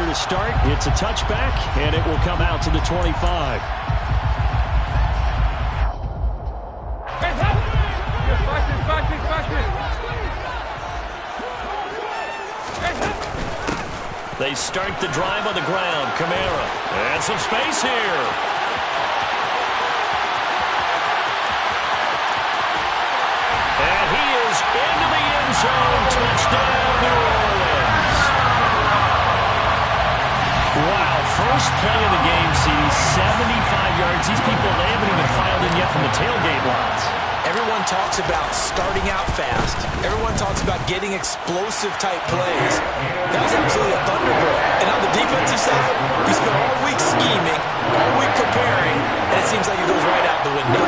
to start. It's a touchback, and it will come out to the 25. They start the drive on the ground. Kamara. And some space here. And he is into the end zone. Touchdown, New Orleans. Wow, first play of the game sees 75 yards. These people, they haven't even filed in yet from the tailgate lines. Everyone talks about starting out fast. Everyone talks about getting explosive-type plays. That was absolutely a thunderbolt. And on the defensive side, you spent all week scheming, all week preparing, and it seems like it goes right out the window.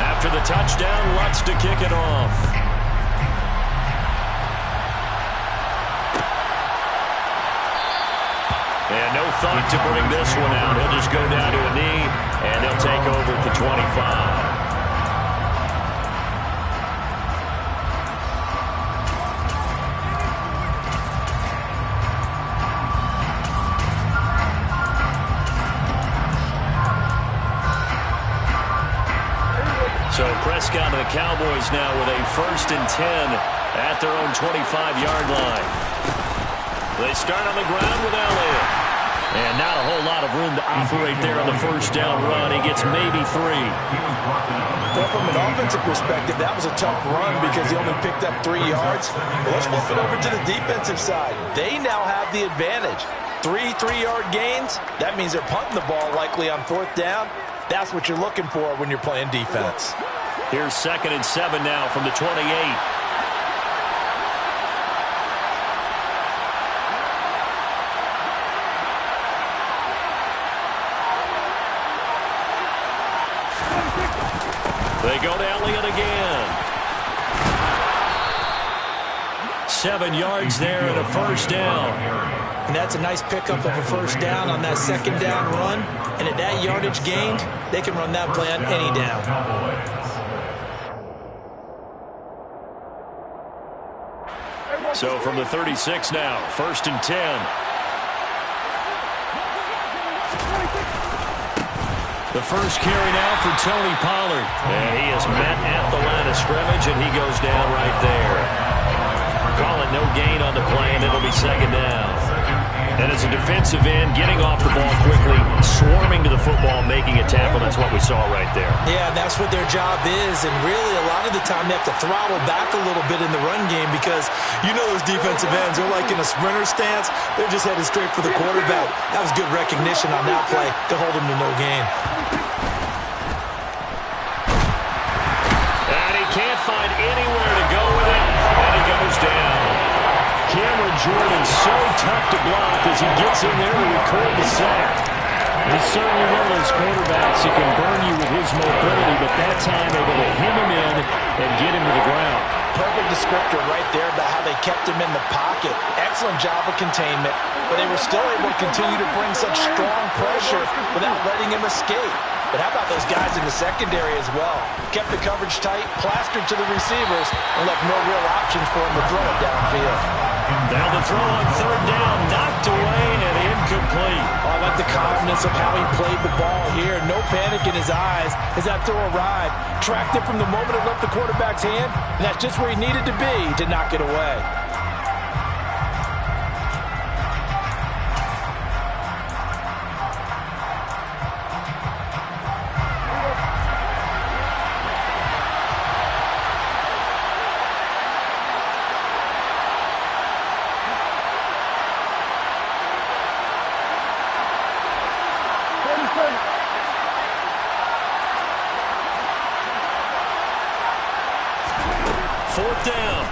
After the touchdown, Lutz to kick it off. And no thought to bring this one out. He'll just go down to a knee, and they'll take over at the 25. So Prescott and the Cowboys now with a 1st and 10 at their own 25-yard line. They start on the ground with Elliott. And not a whole lot of room to operate there on the first down run. He gets maybe 3. Well, from an offensive perspective, that was a tough run because he only picked up 3 yards. But let's flip it over to the defensive side. They now have the advantage. 3 3-yard gains. That means they're punting the ball likely on 4th down. That's what you're looking for when you're playing defense. Here's 2nd and 7 now from the 28. They go to Elliott again. 7 yards there and a 1st down. And that's a nice pickup of a 1st down on that 2nd down run. And at that yardage gained, they can run that play on any down. So from the 36 now, 1st and 10. The first carry now for Tony Pollard. And he is met at the line of scrimmage, and he goes down right there. Call it no gain on the play, and it'll be 2nd down. And as a defensive end, getting off the ball quickly, swarming to the football, making a tackle, that's what we saw right there. Yeah, that's what their job is. And really, a lot of the time, they have to throttle back a little bit in the run game because you know those defensive ends, they're like in a sprinter stance. They're just headed straight for the quarterback. That was good recognition on that play to hold him to no gain. And he can't find anywhere to go with it, and he goes down. Cameron Jordan so tough to block as he gets in there to record the sack. He's certainly one of those quarterbacks who can burn you with his mobility, but that time able to hem him in and get him to the ground. Perfect descriptor right there about how they kept him in the pocket. Excellent job of containment, but they were still able to continue to bring such strong pressure without letting him escape. But how about those guys in the secondary as well? Kept the coverage tight, plastered to the receivers, and left no real options for him to throw it downfield. Now the throw on 3rd down, knocked away and incomplete. Oh, I like the calmness of how he played the ball here. No panic in his eyes as that throw arrived. Tracked it from the moment it left the quarterback's hand, and that's just where he needed to be to knock it away.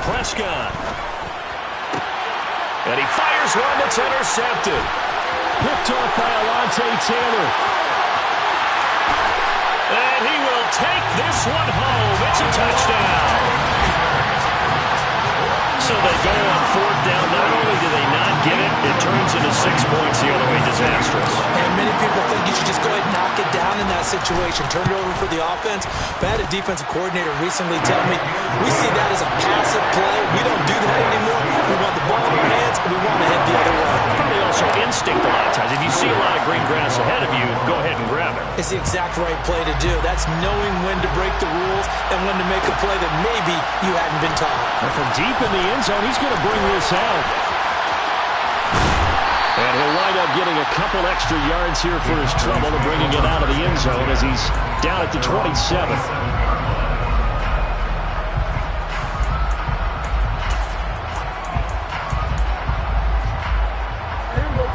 Prescott. And he fires one that's intercepted. Picked off by Alontae Taylor. And he will take this one home. It's a touchdown. So they go on 4th down. Not only do they not get it, it turns into 6 points the other way. Disastrous. And many people think you should just go ahead and knock it down in that situation. Turn it over for the offense. But I had a defensive coordinator recently tell me, we see that as a passive play. We don't do that anymore. of green grass ahead of you, go ahead and grab it. It's the exact right play to do. That's knowing when to break the rules and when to make a play that maybe you hadn't been taught. And from deep in the end zone, he's going to bring this out. And he'll wind up getting a couple extra yards here for his trouble and bringing it out of the end zone as he's down at the 27.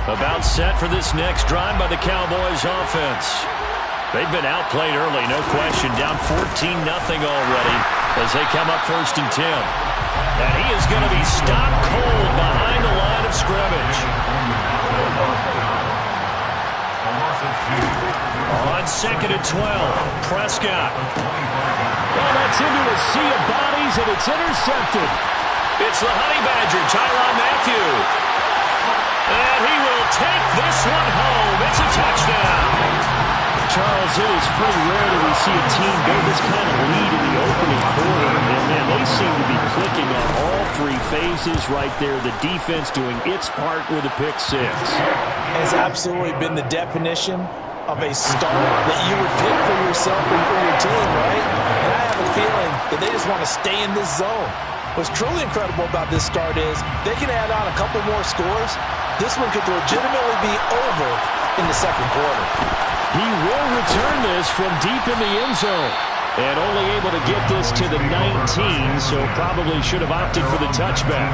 About set for this next drive by the Cowboys offense. They've been outplayed early, no question. Down 14-0 already as they come up 1st and 10. And he is going to be stopped cold behind the line of scrimmage. On 2nd and 12, Prescott. Well, that's into a sea of bodies, and it's intercepted. It's the Honey Badger, Tyrann Mathieu. And he will take this one home. It's a touchdown. Charles, it is pretty rare that we see a team go this kind of lead in the opening quarter. And, man, they seem to be clicking on all 3 phases right there. The defense doing its part with a pick 6. Has absolutely been the definition of a start that you would pick for yourself and for your team, right? And I have a feeling that they just want to stay in this zone. What's truly incredible about this start is they can add on a couple more scores. This one could legitimately be over in the 2nd quarter. He will return this from deep in the end zone. And only able to get this to the 19, so probably should have opted for the touchback.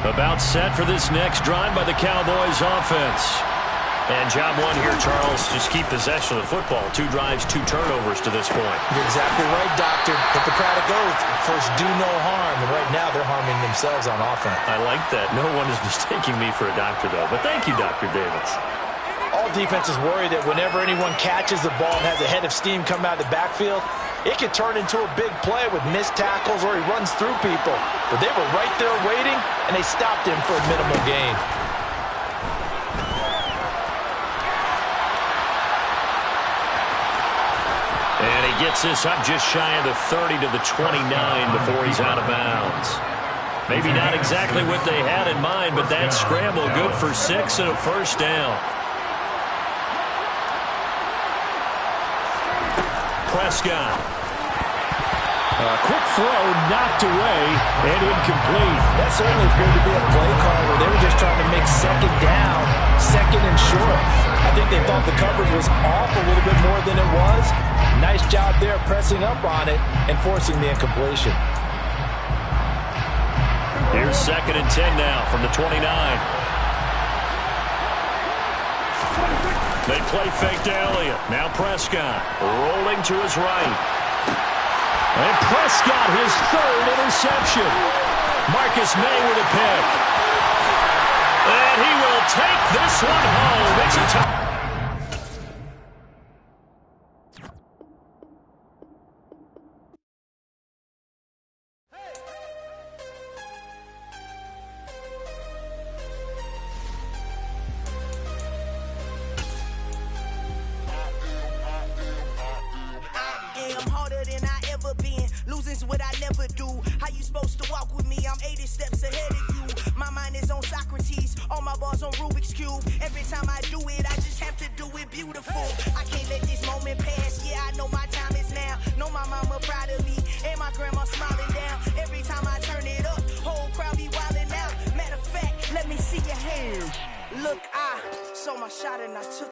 About set for this next drive by the Cowboys offense. And job 1 here, Charles, just keep possession of the football. 2 drives, 2 turnovers to this point. You're exactly right, Doctor. Hippocratic oath. First, do no harm. And right now, they're harming themselves on offense. I like that. No one is mistaking me for a doctor, though. But thank you, Dr. Davis. All defenses worry that whenever anyone catches the ball and has a head of steam come out of the backfield, it could turn into a big play with missed tackles or he runs through people. But they were right there waiting, and they stopped him for a minimal gain. And he gets this up just shy of the 30 to the 29 before he's out of bounds. Maybe not exactly what they had in mind, but that scramble good for 6 and a first down. Prescott. A quick throw knocked away and incomplete. That certainly appeared to be a play call where they were just trying to make 2nd down, 2nd and short. I think they thought the coverage was off a little bit more than it was. Nice job there pressing up on it and forcing the incompletion. Here's 2nd and 10 now from the 29. They play fake to Elliott. Now Prescott rolling to his right. And Prescott, his 3rd interception. Marcus May with a pick. And he will take this one home. It's a touchdown. What I never do. How you supposed to walk with me? I'm 80 steps ahead of you. My mind is on Socrates, all my bars on Rubik's Cube. Every time I do it, I just have to do it beautiful. I can't let this moment pass. Yeah, I know my time is now. Know my mama proud of me, and my grandma smiling down. Every time I turn it up, whole crowd be wilding out. Matter of fact, let me see your hands. Look, I saw my shot and I took